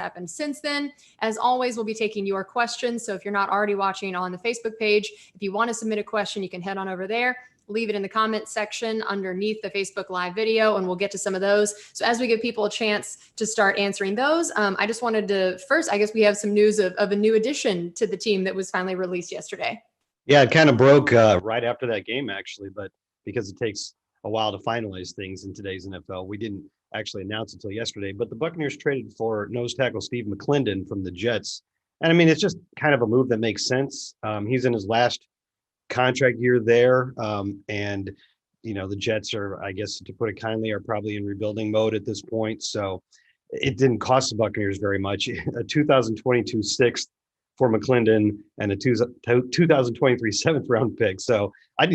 happened since then. As always, we'll be taking your questions. So if you're not already watching on the Facebook page, if you want to submit a question, you can head on over there. Leave it in the comments section underneath the Facebook Live video, and we'll get to some of those. So as we give people a chance to start answering those, I just wanted to first, I guess we have some news of a new addition to the team that was finally released yesterday. Yeah, it kind of broke right after that game, actually, but because it takes a while to finalize things in today's NFL, we didn't actually announce it until yesterday. But the Buccaneers traded for nose tackle Steve McLendon from the Jets. And I mean, it's just kind of a move that makes sense. He's in his last contract year there. And, you know, the Jets are, I guess, to put it kindly, are probably in rebuilding mode at this point. So it didn't cost the Buccaneers very much. A 2022 sixth for McLendon and a 2023 seventh round pick. So I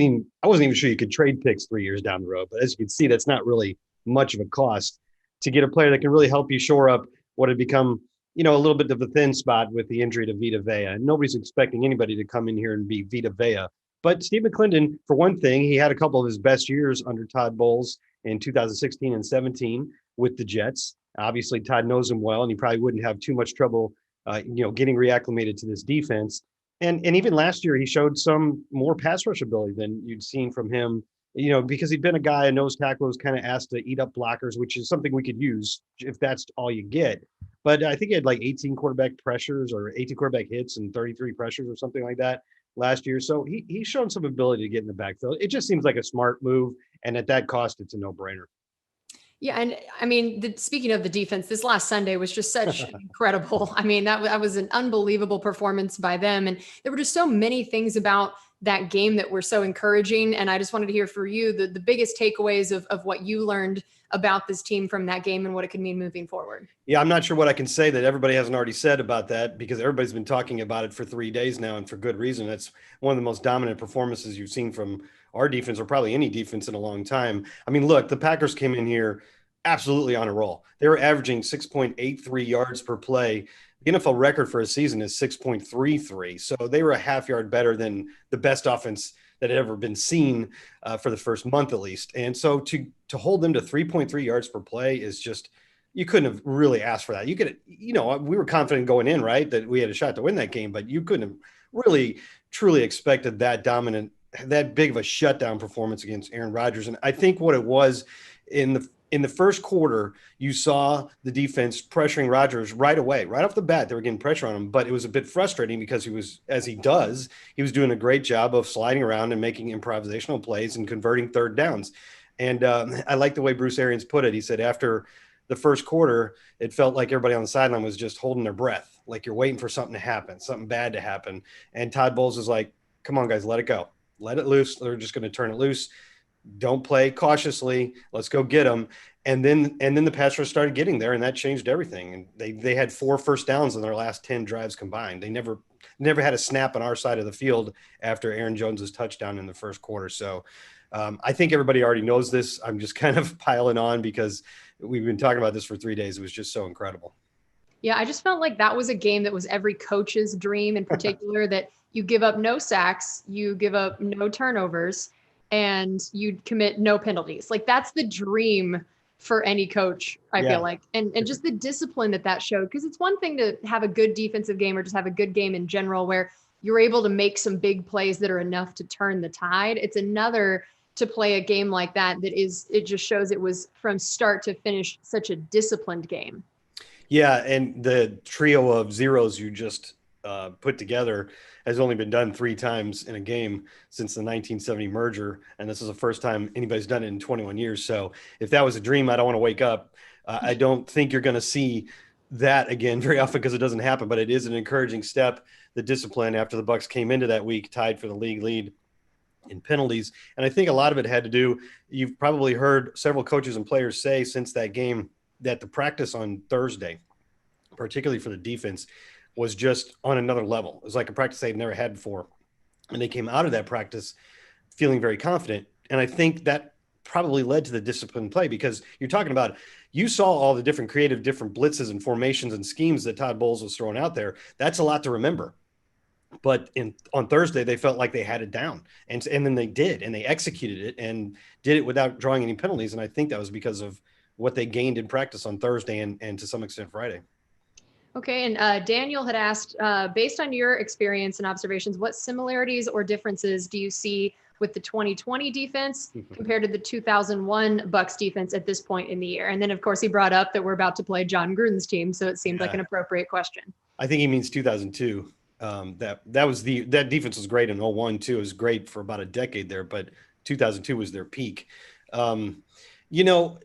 wasn't even sure you could trade picks 3 years down the road. But as you can see, that's not really much of a cost to get a player that can really help you shore up what had become, you know, a little bit of a thin spot with the injury to Vita Vea. And nobody's expecting anybody to come in here and be Vita Vea. But Steve McLendon, for one thing, he had a couple of his best years under Todd Bowles in 2016 and 17 with the Jets. Obviously, Todd knows him well, and he probably wouldn't have too much trouble, getting reacclimated to this defense. And even last year, he showed some more pass rush ability than you'd seen from him, you know, because he'd been a guy, a nose tackle, who's kind of asked to eat up blockers, which is something we could use if that's all you get. But I think he had like 18 quarterback pressures or 18 quarterback hits and 33 pressures or something like that last year. So he's shown some ability to get in the backfield. It just seems like a smart move. And at that cost, it's a no-brainer. Yeah. And I mean, speaking of the defense, this last Sunday was just such incredible. I mean, that was an unbelievable performance by them. And there were just so many things about that game that were so encouraging. And I just wanted to hear for you the biggest takeaways of what you learned about this team from that game and what it could mean moving forward. Yeah, I'm not sure what I can say that everybody hasn't already said about that, because everybody's been talking about it for 3 days now, and for good reason. That's one of the most dominant performances you've seen from our defense, or probably any defense in a long time. I mean, look, the Packers came in here absolutely on a roll. They were averaging 6.83 yards per play. The NFL record for a season is 6.33. So they were a half yard better than the best offense that had ever been seen for the first month at least. And so to hold them to 3.3 yards per play is just, you couldn't have really asked for that. You could, you know, we were confident going in, right, that we had a shot to win that game, but you couldn't have really truly expected that dominant, that big of a shutdown performance against Aaron Rodgers. And I think what it was in the first quarter, you saw the defense pressuring Rodgers right away, right off the bat. They were getting pressure on him, but it was a bit frustrating because he was, as he does, he was doing a great job of sliding around and making improvisational plays and converting third downs. And I like the way Bruce Arians put it. He said after the first quarter, it felt like everybody on the sideline was just holding their breath, like you're waiting for something to happen, something bad to happen. And Todd Bowles is like, come on, guys, let it go. Let it loose. They're just going to turn it loose. Don't play cautiously. Let's go get them. And then the pass rush started getting there, and that changed everything. And they had 4 first downs in their last 10 drives combined. They never had a snap on our side of the field after Aaron Jones's touchdown in the first quarter. So I think everybody already knows this. I'm just kind of piling on because we've been talking about this for 3 days. It was just so incredible. Yeah, I just felt like that was a game that was every coach's dream in particular, that you give up no sacks, you give up no turnovers, and you commit no penalties. Like that's the dream for any coach, I feel like. And just the discipline that showed, because it's one thing to have a good defensive game or just have a good game in general where you're able to make some big plays that are enough to turn the tide. It's another to play a game like that it just shows it was from start to finish such a disciplined game. Yeah, and the trio of zeros you just put together has only been done 3 times in a game since the 1970 merger, and this is the first time anybody's done it in 21 years. So if that was a dream, I don't want to wake up. I don't think you're going to see that again very often because it doesn't happen, but it is an encouraging step, the discipline after the Bucs came into that week tied for the league lead in penalties. And I think a lot of it had to do, you've probably heard several coaches and players say since that game that the practice on Thursday, particularly for the defense, was just on another level. It was like a practice they'd never had before. And they came out of that practice feeling very confident. And I think that probably led to the disciplined play, because you're talking about, you saw all the different creative, different blitzes and formations and schemes that Todd Bowles was throwing out there. That's a lot to remember. But on Thursday, they felt like they had it down. And then they did, and they executed it and did it without drawing any penalties. And I think that was because of what they gained in practice on Thursday and to some extent Friday. Okay, and Daniel had asked, based on your experience and observations, what similarities or differences do you see with the 2020 defense compared to the 2001 Bucs defense at this point in the year? And then, of course, he brought up that we're about to play John Gruden's team, so it seemed like an appropriate question. I think he means 2002. That defense was great in 01 too. It was great for about a decade there, but 2002 was their peak. You know,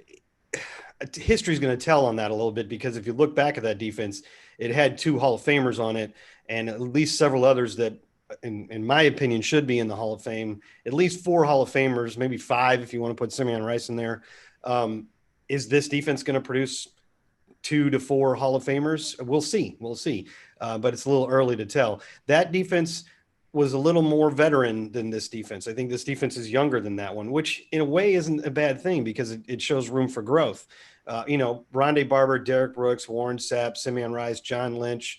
history's going to tell on that a little bit, because if you look back at that defense, it had 2 Hall of Famers on it, and at least several others that, in my opinion, should be in the Hall of Fame. At least 4 Hall of Famers, maybe 5 if you want to put Simeon Rice in there. Is this defense going to produce 2 to 4 Hall of Famers? We'll see. But it's a little early to tell. That defense was a little more veteran than this defense. I think this defense is younger than that one, which in a way isn't a bad thing, because it shows room for growth. Rondé Barber, Derek Brooks, Warren Sapp, Simeon Rice, John Lynch,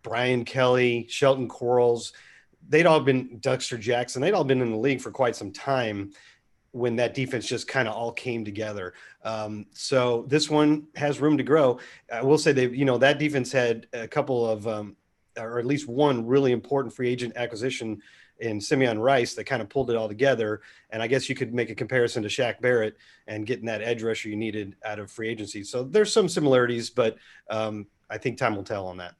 Brian Kelly, Shelton Quarles, Dexter Jackson, they'd all been in the league for quite some time when that defense just kind of all came together. So this one has room to grow. I will say that defense had a couple of, or at least one really important free agent acquisition in Simeon Rice that kind of pulled it all together. And I guess you could make a comparison to Shaq Barrett and getting that edge rusher you needed out of free agency. So there's some similarities, but I think time will tell on that.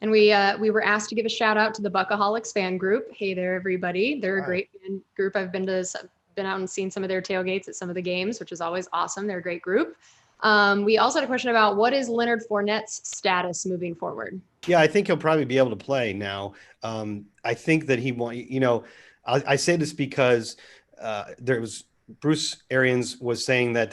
And we were asked to give a shout out to the Buckaholics fan group. Hey there, everybody. They're a great fan group. I've been out and seen some of their tailgates at some of the games, which is always awesome. They're a great group. We also had a question about what is Leonard Fournette's status moving forward? Yeah, I think he'll probably be able to play now. I think that I say this because Bruce Arians was saying that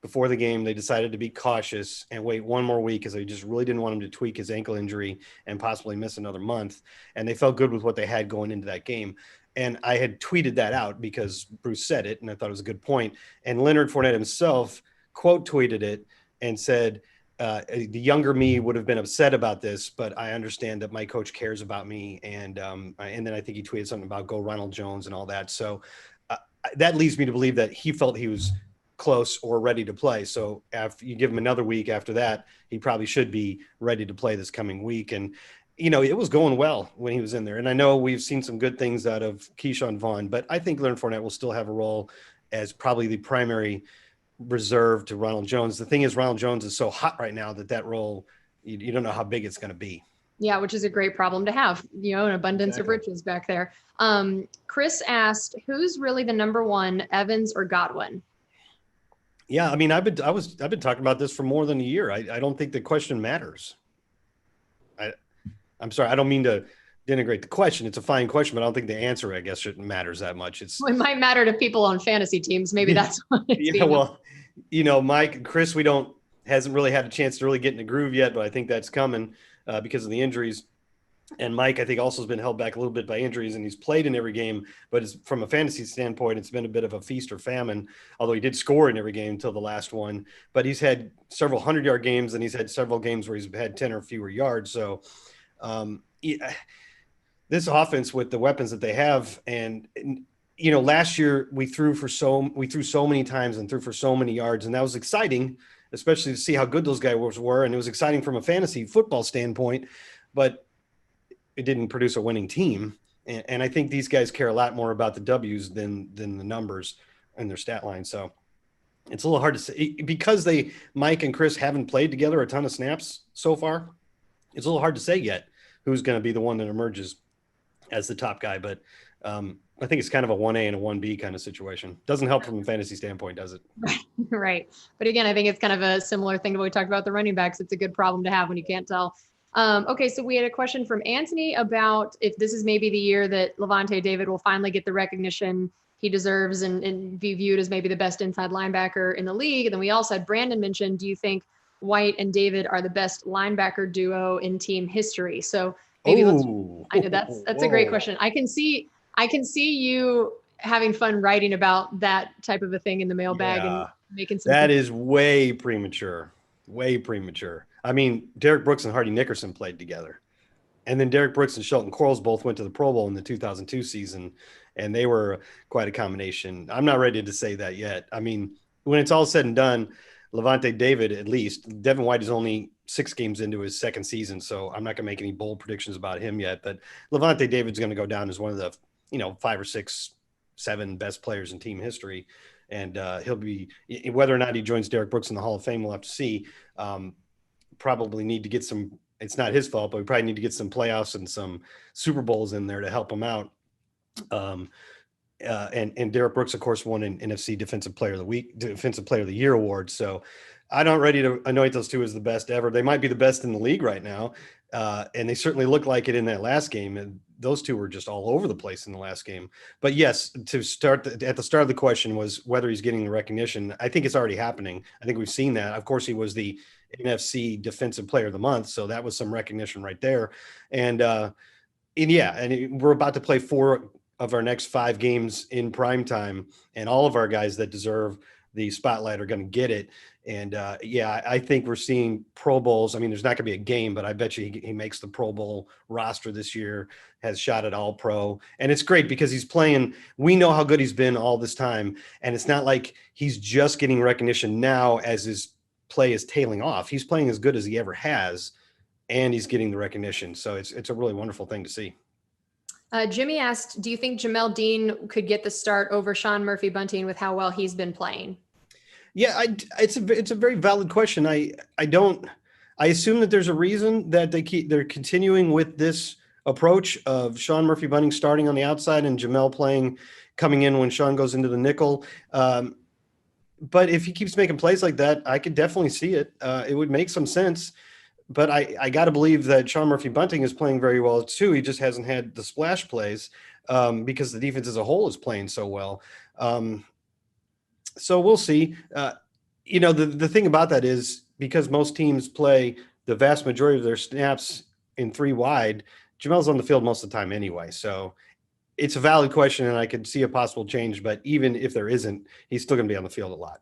before the game, they decided to be cautious and wait one more week, because they just really didn't want him to tweak his ankle injury and possibly miss another month. And they felt good with what they had going into that game. And I had tweeted that out because Bruce said it, and I thought it was a good point. And Leonard Fournette himself quote tweeted it and said, the younger me would have been upset about this, but I understand that my coach cares about me. And then I think he tweeted something about go Ronald Jones and all that. So that leads me to believe that he felt he was close or ready to play. So after you give him another week after that, he probably should be ready to play this coming week. And, it was going well when he was in there. And I know we've seen some good things out of Keyshawn Vaughn, but I think Leonard Fournette will still have a role as probably the primary reserve to Ronald Jones. The thing is, Ronald Jones is so hot right now that role, you don't know how big it's going to be. Yeah, which is a great problem to have, an abundance of riches back there. Chris asked, who's really the number one, Evans or Godwin? Yeah, I mean, I've been talking about this for more than a year. I don't think the question matters. I'm sorry, I don't mean to denigrate the question. It's a fine question, but I don't think the answer, I guess, shouldn't matters that much. It might matter to people on fantasy teams. Maybe that's what it's Mike and Chris, hasn't really had a chance to really get in the groove yet, but I think that's coming because of the injuries. And Mike, I think, also has been held back a little bit by injuries, and he's played in every game. But from a fantasy standpoint, it's been a bit of a feast or famine, although he did score in every game until the last one. But he's had several 100-yard games, and he's had several games where he's had 10 or fewer yards. So this offense with the weapons that they have, and last year we threw so many times and threw for so many yards, and that was exciting, especially to see how good those guys were. And it was exciting from a fantasy football standpoint, but it didn't produce a winning team. And I think these guys care a lot more about the W's than the numbers and their stat line. So it's a little hard to say, because Mike and Chris haven't played together a ton of snaps so far. It's a little hard to say yet who's going to be the one that emerges as the top guy. But I think it's kind of a 1A and a 1B kind of situation. Doesn't help from a fantasy standpoint, does it? Right. But again, I think it's kind of a similar thing to what we talked about the running backs. It's a good problem to have when you can't tell. Okay, so we had a question from Anthony about if this is maybe the year that Levante David will finally get the recognition he deserves and be viewed as maybe the best inside linebacker in the league. And then we also had Brandon mention, do you think White and David are the best linebacker duo in team history? So maybe I know that's a great question. I can see you having fun writing about that type of a thing in the mailbag and making some. That is way premature. Way premature. I mean, Derek Brooks and Hardy Nickerson played together. And then Derek Brooks and Shelton Quarles both went to the Pro Bowl in the 2002 season, and they were quite a combination. I'm not ready to say that yet. I mean, when it's all said and done, Levante David, at least. Devin White is only 6 games into his second season, so I'm not going to make any bold predictions about him yet. But Levante David's going to go down as one of the 5 or 6, 7 best players in team history, and he'll be, whether or not he joins Derek Brooks in the Hall of Fame, we'll have to see. Probably need to get some. It's not his fault, but we probably need to get some playoffs and some Super Bowls in there to help him out. And Derek Brooks, of course, won an NFC Defensive Player of the Year award. So I'm not ready to anoint those two as the best ever. They might be the best in the league right now, and they certainly look like it in that last game. And those two were just all over the place in the last game. But yes, to start at the start of the question was whether he's getting the recognition. I think it's already happening. I think we've seen that. Of course, he was the NFC Defensive Player of the Month, so that was some recognition right there. And we're about to play 4 of our next 5 games in prime time, and all of our guys that deserve the spotlight are going to get it. And I think we're seeing Pro Bowls. I mean, there's not going to be a game, but I bet you he makes the Pro Bowl roster this year, has shot at All Pro. And it's great because he's playing. We know how good he's been all this time. And it's not like he's just getting recognition now as his play is tailing off. He's playing as good as he ever has, and he's getting the recognition. So it's a really wonderful thing to see. Jimmy asked, do you think Jamel Dean could get the start over Sean Murphy-Bunting with how well he's been playing? Yeah, it's a very valid question. I assume that there's a reason that they're continuing with this approach of Sean Murphy-Bunting starting on the outside and Jamel coming in when Sean goes into the nickel. But if he keeps making plays like that, I could definitely see it. It would make some sense. But I got to believe that Sean Murphy-Bunting is playing very well too. He just hasn't had the splash plays because the defense as a whole is playing so well. So we'll see. The thing about that is because most teams play the vast majority of their snaps in 3 wide, Jamel's on the field most of the time anyway. So it's a valid question, and I could see a possible change. But even if there isn't, he's still going to be on the field a lot.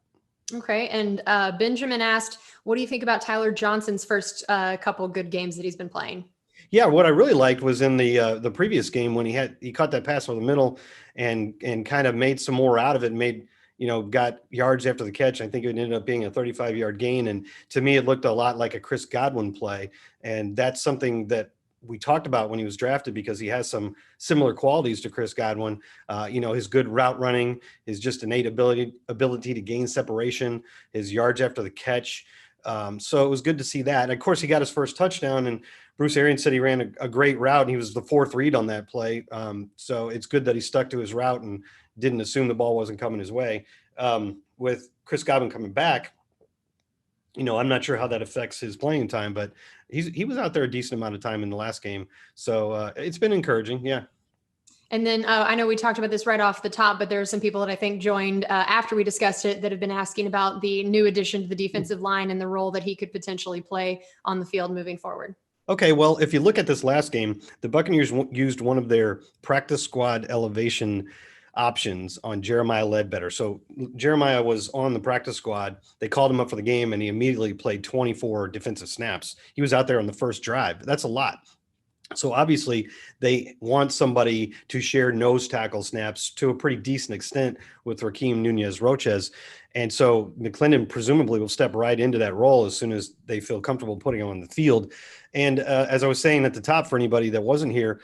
Okay. And Benjamin asked, what do you think about Tyler Johnson's first couple good games that he's been playing? Yeah, what I really liked was in the previous game when he caught that pass over the middle and kind of made some more out of it, got yards after the catch. I think it ended up being a 35-yard gain. And to me, it looked a lot like a Chris Godwin play. And that's something that we talked about when he was drafted because he has some similar qualities to Chris Godwin. His good route running, his just innate ability to gain separation, his yards after the catch. So it was good to see that. And of course, he got his first touchdown, and Bruce Arians said he ran a great route, and he was the 4th read on that play. So it's good that he stuck to his route and didn't assume the ball wasn't coming his way. With Chris Godwin coming back, I'm not sure how that affects his playing time, but he was out there a decent amount of time in the last game. So it's been encouraging. Yeah. And then I know we talked about this right off the top, but there are some people that I think joined after we discussed it that have been asking about the new addition to the defensive line and the role that he could potentially play on the field moving forward. Okay, well, if you look at this last game, the Buccaneers used one of their practice squad elevation options on Jeremiah Ledbetter. So Jeremiah was on the practice squad. They called him up for the game, and he immediately played 24 defensive snaps. He was out there on the first drive. That's a lot. So obviously they want somebody to share nose tackle snaps to a pretty decent extent with Raheem Nunez-Roches. And so McLendon presumably will step right into that role as soon as they feel comfortable putting him on the field. And as I was saying at the top, for anybody that wasn't here,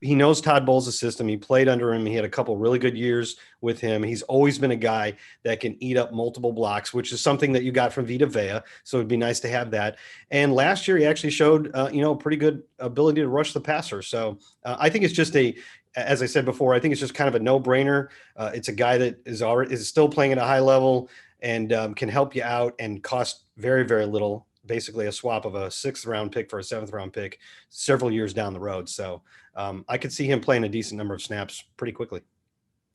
he knows Todd Bowles' system. He played under him. He had a couple really good years with him. He's always been a guy that can eat up multiple blocks, which is something that you got from Vita Vea. So it'd be nice to have that. And last year he actually showed, pretty good ability to rush the passer. So I think it's just as I said before, I think it's just kind of a no-brainer. It's a guy that is still playing at a high level and can help you out and cost very, very little. Basically a swap of a 6th round pick for a 7th round pick several years down the road. So I could see him playing a decent number of snaps pretty quickly.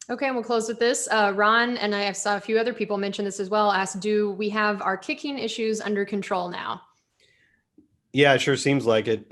Okay, and we'll close with this. Ron, and I saw a few other people mention this as well, asked, do we have our kicking issues under control now? Yeah, it sure seems like it.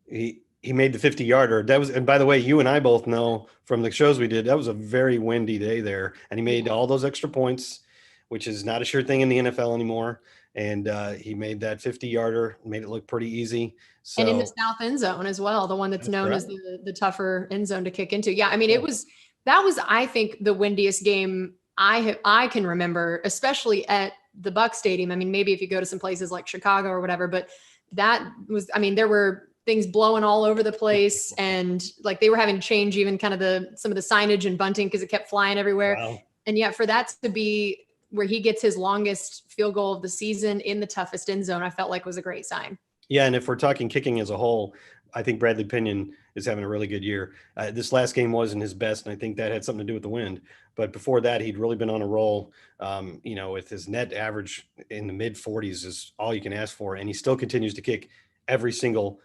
He made the 50-yarder. That was, and by the way, you and I both know from the shows we did, that was a very windy day there. And he made all those extra points, which is not a sure thing in the NFL anymore. And he made that 50-yarder, made it look pretty easy. So, and in the south end zone as well, the one that's known right. as the tougher end zone to kick into. Yeah, I mean, that was, I think, the windiest game I can remember, especially at the Bucs stadium. I mean, maybe if you go to some places like Chicago or whatever, but that was, I mean, there were things blowing all over the place, and like they were having to change even kind of some of the signage and bunting because it kept flying everywhere. Wow. And yet for that to be where he gets his longest field goal of the season in the toughest end zone, I felt like was a great sign. Yeah, and if we're talking kicking as a whole, I think Bradley Pinion is having a really good year. This last game wasn't his best, and I think that had something to do with the wind. But before that, he'd really been on a roll. With his net average in the mid 40s is all you can ask for, and he still continues to kick every single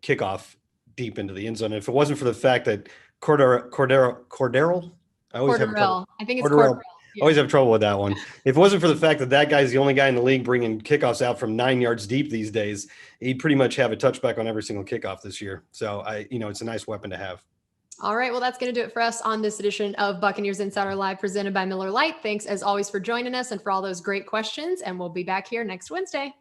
kickoff deep into the end zone. And if it wasn't for the fact that Cordero, I always have trouble. I think it's Cordero. Cordell. Yeah. Always have trouble with that one. If it wasn't for the fact that guy's the only guy in the league bringing kickoffs out from 9 yards deep these days, he'd pretty much have a touchback on every single kickoff this year. So it's a nice weapon to have. All right. Well, that's going to do it for us on this edition of Buccaneers Insider Live presented by Miller Lite. Thanks as always for joining us and for all those great questions. And we'll be back here next Wednesday.